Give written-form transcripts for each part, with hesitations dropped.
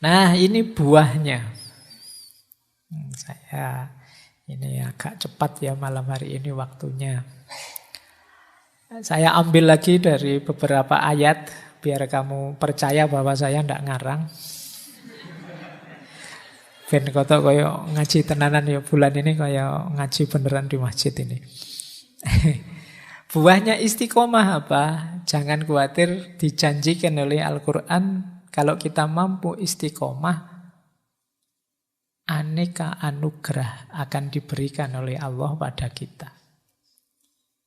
Nah, ini buahnya. Saya ini agak cepat ya malam hari ini waktunya. Saya ambil lagi dari beberapa ayat biar kamu percaya bahwa saya tidak ngarang. Ben kotok koyo ngaji tenanan ya bulan ini koyo ngaji beneran di masjid ini. Buahnya istiqomah apa? Jangan khawatir, dijanjikan oleh Al-Quran kalau kita mampu istiqomah, aneka anugerah akan diberikan oleh Allah pada kita.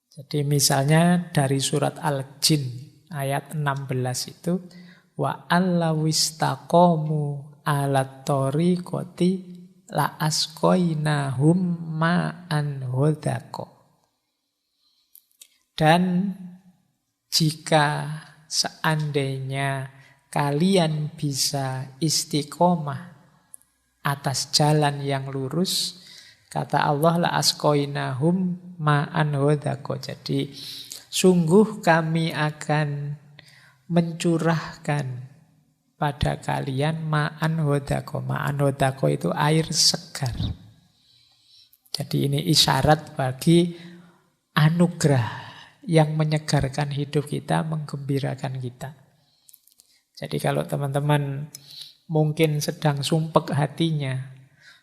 Jadi misalnya dari surat Al-Jin ayat 16 itu, wa allawistaqomu alat tariqati la asqainahum ma'an hodako. Dan jika seandainya kalian bisa istiqomah atas jalan yang lurus, kata Allah, la asqainahum ma'an hodako. Jadi sungguh kami akan mencurahkan pada kalian ma'an hodako. Ma'an hodako itu air segar. Jadi ini isyarat bagi anugerah yang menyegarkan hidup kita, menggembirakan kita. Jadi kalau teman-teman mungkin sedang sumpek hatinya,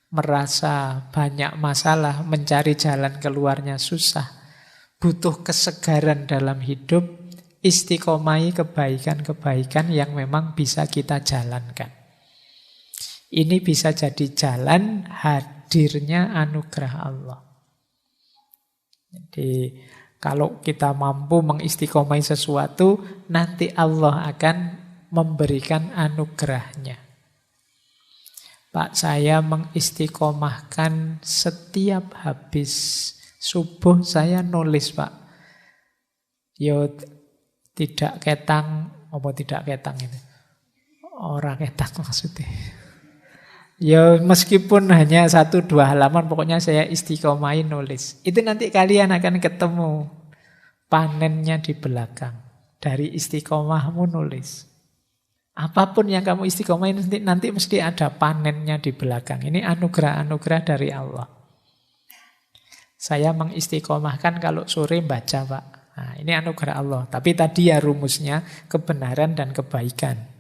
merasa banyak masalah, mencari jalan keluarnya susah, butuh kesegaran dalam hidup, istiqomahi kebaikan-kebaikan yang memang bisa kita jalankan. Ini bisa jadi jalan hadirnya anugerah Allah. Jadi kalau kita mampu mengistiqomahi sesuatu, nanti Allah akan memberikan anugerahnya. Pak, saya mengistiqomahkan setiap habis subuh saya nulis, Pak. Yo tidak ketang, apa tidak ketang ini? Orang ketang maksudnya. Ya meskipun hanya 1-2 halaman, pokoknya saya istiqomahin nulis. Itu nanti kalian akan ketemu panennya di belakang. Dari istiqomahmu nulis. Apapun yang kamu istiqomahin nanti mesti ada panennya di belakang. Ini anugerah-anugerah dari Allah. Saya mengistiqomahkan kalau sore baca, Pak. Nah, ini anugerah Allah. Tapi tadi ya rumusnya kebenaran dan kebaikan.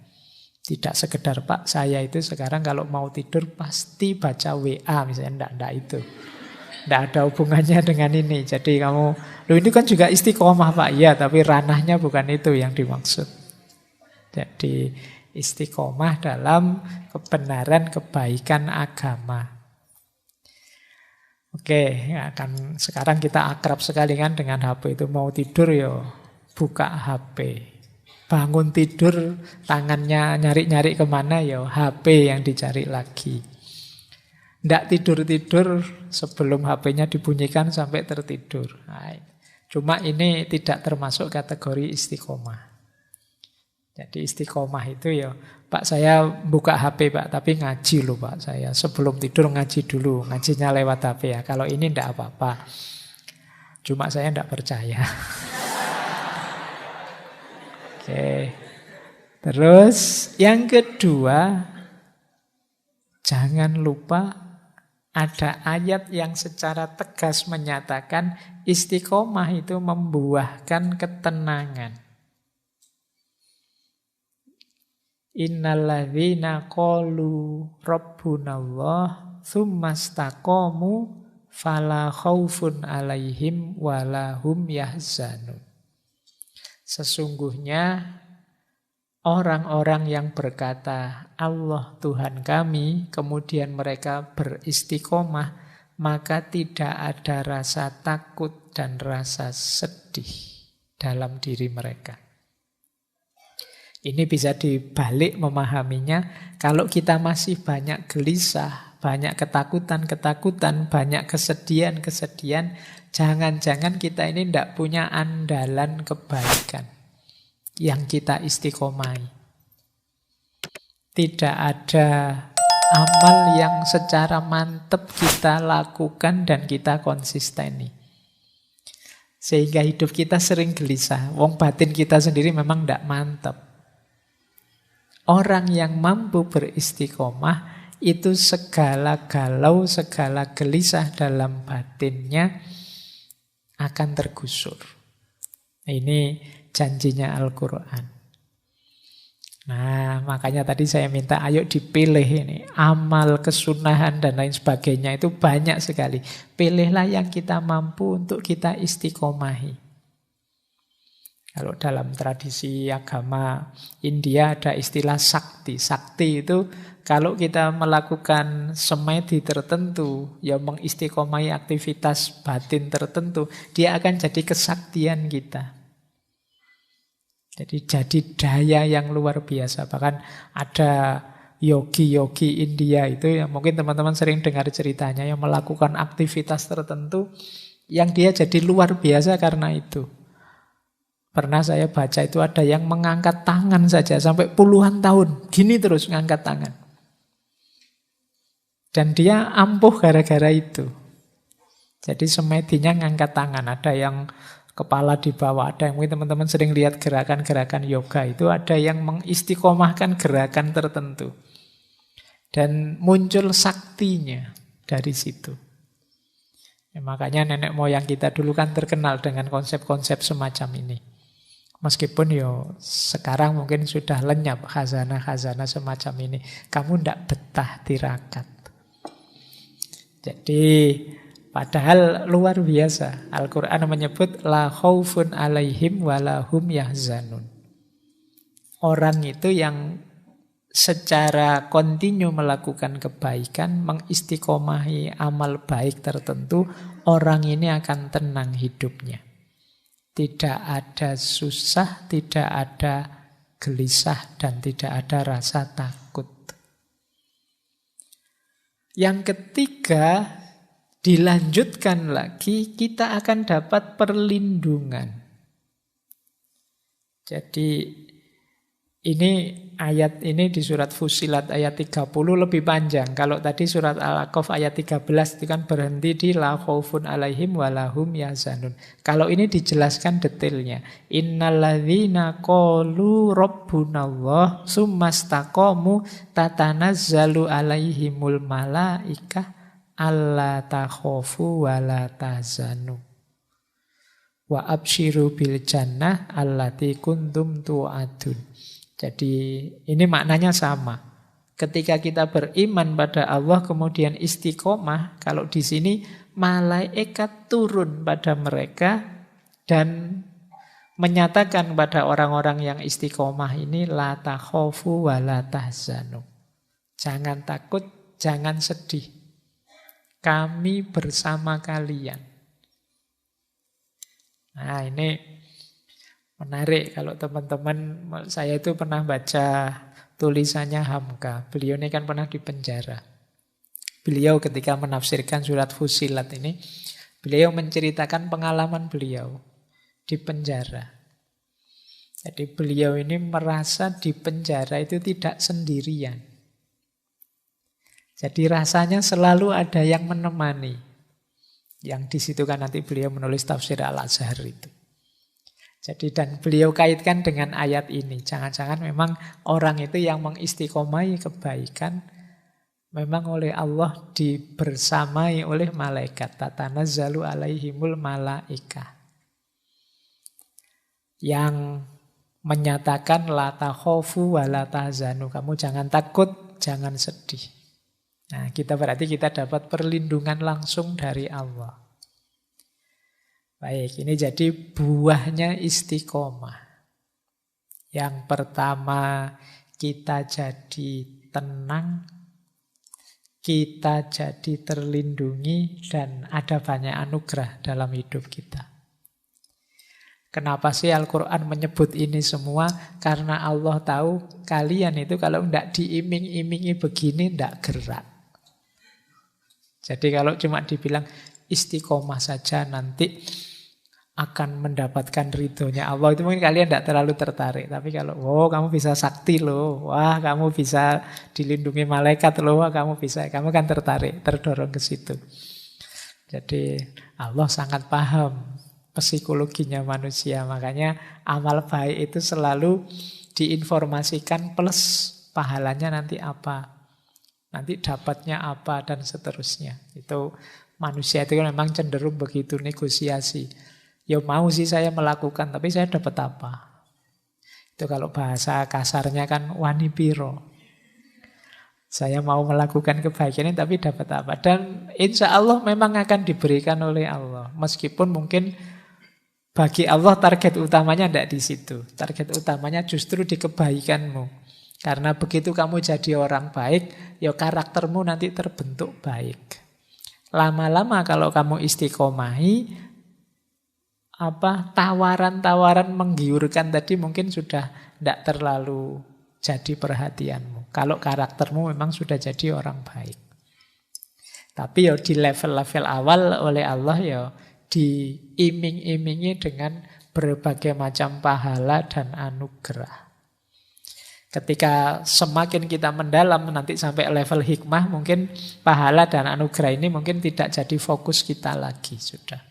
Tidak sekedar, Pak, saya itu sekarang kalau mau tidur pasti baca WA misalnya. Enggak itu. Enggak ada hubungannya dengan ini. Jadi kamu, loh ini kan juga istiqomah, Pak. Iya, tapi ranahnya bukan itu yang dimaksud. Jadi istiqomah dalam kebenaran kebaikan agama. Oke, akan sekarang kita akrab sekali kan dengan HP itu. Mau tidur ya buka HP. Bangun tidur, tangannya nyari-nyari kemana, ya HP yang dicari lagi. Tidak tidur-tidur sebelum HP-nya dibunyikan sampai tertidur. Nah, cuma ini tidak termasuk kategori istiqomah. Jadi istiqomah itu ya, Pak saya buka HP Pak, tapi ngaji loh Pak saya. Sebelum tidur ngaji dulu, ngajinya lewat HP ya. Kalau ini tidak apa-apa. Cuma saya tidak percaya. Oke. Terus yang kedua, jangan lupa ada ayat yang secara tegas menyatakan istiqomah itu membuahkan ketenangan. Innalladzina qalu rabbunallah tsumastaqamu fala khaufun alaihim wala hum yahzanun. Sesungguhnya orang-orang yang berkata Allah Tuhan kami, kemudian mereka beristiqomah, maka tidak ada rasa takut dan rasa sedih dalam diri mereka. Ini bisa dibalik memahaminya, kalau kita masih banyak gelisah, banyak ketakutan-ketakutan, banyak kesedihan-kesedihan, jangan-jangan kita ini tidak punya andalan kebaikan yang kita istiqomai. Tidak ada amal yang secara mantap kita lakukan dan kita konsisteni. Sehingga hidup kita sering gelisah. Wong batin kita sendiri memang tidak mantap. Orang yang mampu beristiqomah itu segala galau, segala gelisah dalam batinnya akan tergusur. Ini janjinya Al-Quran. Nah, makanya tadi saya minta ayo dipilih ini. Amal, kesunahan, dan lain sebagainya itu banyak sekali. Pilihlah yang kita mampu untuk kita istiqomahi. Kalau dalam tradisi agama India ada istilah sakti. Sakti itu kalau kita melakukan semedi tertentu, yang mengistiqomahi aktivitas batin tertentu, dia akan jadi kesaktian kita. Jadi daya yang luar biasa. Bahkan ada yogi-yogi India itu yang mungkin teman-teman sering dengar ceritanya, yang melakukan aktivitas tertentu yang dia jadi luar biasa karena itu. Pernah saya baca itu ada yang mengangkat tangan saja sampai puluhan tahun. Gini terus ngangkat tangan. Dan dia ampuh gara-gara itu. Jadi semedinya ngangkat tangan. Ada yang kepala di bawah, ada yang mungkin teman-teman sering lihat gerakan-gerakan yoga itu, ada yang mengistiqomahkan gerakan tertentu. Dan muncul saktinya dari situ. Ya, makanya nenek moyang kita dulu kan terkenal dengan konsep-konsep semacam ini. Meskipun sekarang mungkin sudah lenyap khazanah-khazanah semacam ini. Kamu tidak betah tirakat. Jadi padahal luar biasa. Al-Quran menyebut la khaufun alaihim walahum yahzanun. Orang itu yang secara kontinu melakukan kebaikan, mengistiqomahi amal baik tertentu, orang ini akan tenang hidupnya. Tidak ada susah, tidak ada gelisah, dan tidak ada rasa takut. Yang ketiga, dilanjutkan lagi, kita akan dapat perlindungan. Jadi ini ayat ini di surat Fussilat ayat 30 lebih panjang. Kalau tadi surat Al-A'qaf ayat 13 itu kan berhenti di la khaufun alaihim walahum yahzanun. Kalau ini dijelaskan detailnya. Innalladzina qalu rabbunallah tsumastaqamu tatanazzalu alaihimul malaikah alla takhafu wa la tahzanu wa absyiru bil jannah allati kuntum tu'adun. Jadi ini maknanya sama. Ketika kita beriman pada Allah kemudian istiqomah, kalau di sini malaikat turun pada mereka dan menyatakan pada orang-orang yang istiqomah ini la takhafu wa la tahzanu. Jangan takut, jangan sedih. Kami bersama kalian. Nah, ini menarik kalau teman-teman, saya itu pernah baca tulisannya Hamka. Beliau ini kan pernah di penjara. Beliau ketika menafsirkan surat Fussilat ini, beliau menceritakan pengalaman beliau di penjara. Jadi beliau ini merasa di penjara itu tidak sendirian. Jadi rasanya selalu ada yang menemani. Yang di situ kan nanti beliau menulis tafsir Al-Azhar itu. Jadi dan beliau kaitkan dengan ayat ini. Jangan-jangan memang orang itu yang mengistiqomai kebaikan memang oleh Allah dibersamai oleh malaikat. Tatanazzalu alaihimul malaikah. Yang menyatakan la takhafu wa la tahzanu. Kamu jangan takut, jangan sedih. Nah, berarti kita dapat perlindungan langsung dari Allah. Baik, ini jadi buahnya istiqomah. Yang pertama, kita jadi tenang, kita jadi terlindungi, dan ada banyak anugerah dalam hidup kita. Kenapa sih Al-Quran menyebut ini semua? Karena Allah tahu kalian itu kalau tidak diiming-imingi begini, tidak gerak. Jadi kalau cuma dibilang istiqomah saja nanti akan mendapatkan ridhonya Allah, itu mungkin kalian tidak terlalu tertarik. Tapi kalau kamu bisa sakti loh, wah kamu bisa dilindungi malaikat loh, wah kamu bisa, kamu kan tertarik, terdorong ke situ. Jadi Allah sangat paham psikologinya manusia, makanya amal baik itu selalu diinformasikan plus pahalanya nanti apa, nanti dapatnya apa, dan seterusnya. Itu manusia itu memang cenderung begitu, negosiasi. Ya mau sih saya melakukan, tapi saya dapat apa? Itu kalau bahasa kasarnya kan wani piro. Saya mau melakukan kebaikan ini tapi dapat apa? Dan insya Allah memang akan diberikan oleh Allah. Meskipun mungkin bagi Allah target utamanya tidak di situ. Target utamanya justru di kebaikanmu. Karena begitu kamu jadi orang baik, ya karaktermu nanti terbentuk baik. Lama-lama kalau kamu istiqomahi, tawaran-tawaran menggiurkan tadi mungkin sudah tidak terlalu jadi perhatianmu. Kalau karaktermu memang sudah jadi orang baik. Tapi ya di level-level awal oleh Allah ya diiming-imingi dengan berbagai macam pahala dan anugerah. Ketika semakin kita mendalam nanti sampai level hikmah, mungkin pahala dan anugerah ini mungkin tidak jadi fokus kita lagi sudah.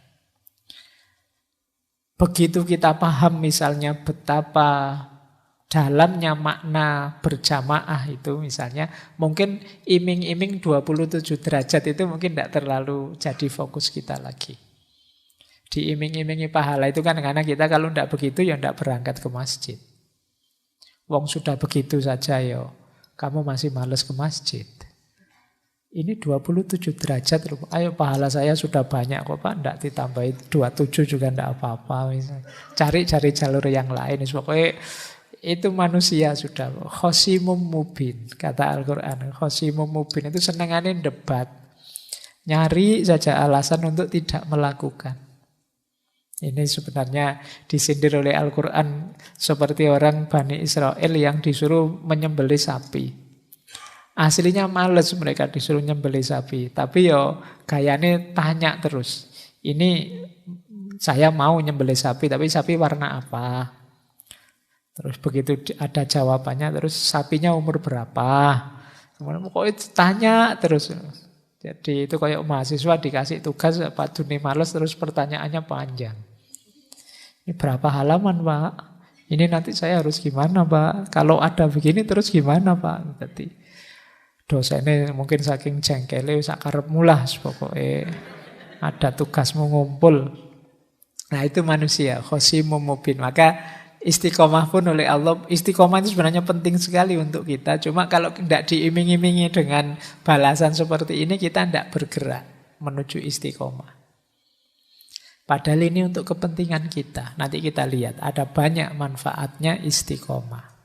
Begitu kita paham misalnya betapa dalamnya makna berjamaah itu misalnya, mungkin iming-iming 27 derajat itu mungkin tidak terlalu jadi fokus kita lagi. Diiming-imingi pahala itu kan karena kita kalau tidak begitu ya tidak berangkat ke masjid. Wong sudah begitu saja ya, kamu masih males ke masjid. Ini 27 derajat, ayo pahala saya sudah banyak kok Pak, tidak ditambahin 27 juga tidak apa-apa. Cari jalur yang lain, pokoknya itu manusia sudah. Khosimum mubin, kata Al-Quran. Khosimum mubin itu senengannya debat. Nyari saja alasan untuk tidak melakukan. Ini sebenarnya disindir oleh Al-Quran seperti orang Bani Israel yang disuruh menyembelih sapi. Aslinya males mereka disuruh nyembelih sapi. Tapi yo gayane tanya terus. Ini saya mau nyembelih sapi, tapi sapi warna apa? Terus begitu ada jawabannya, terus sapinya umur berapa? Kemudian pokoknya tanya terus. Jadi itu kayak mahasiswa dikasih tugas Pak Duni males terus pertanyaannya panjang. Ini berapa halaman Pak? Ini nanti saya harus gimana Pak? Kalau ada begini terus gimana Pak? Jadi dosennya mungkin saking jengkelnya sakar mulah pokoknya ada tugasmu ngumpul. Nah itu manusia, khosimum mubin. Maka istiqomah pun oleh Allah, istiqomah itu sebenarnya penting sekali untuk kita. Cuma kalau tidak diiming-imingi dengan balasan seperti ini, kita tidak bergerak menuju istiqomah. Padahal ini untuk kepentingan kita. Nanti kita lihat, ada banyak manfaatnya istiqomah.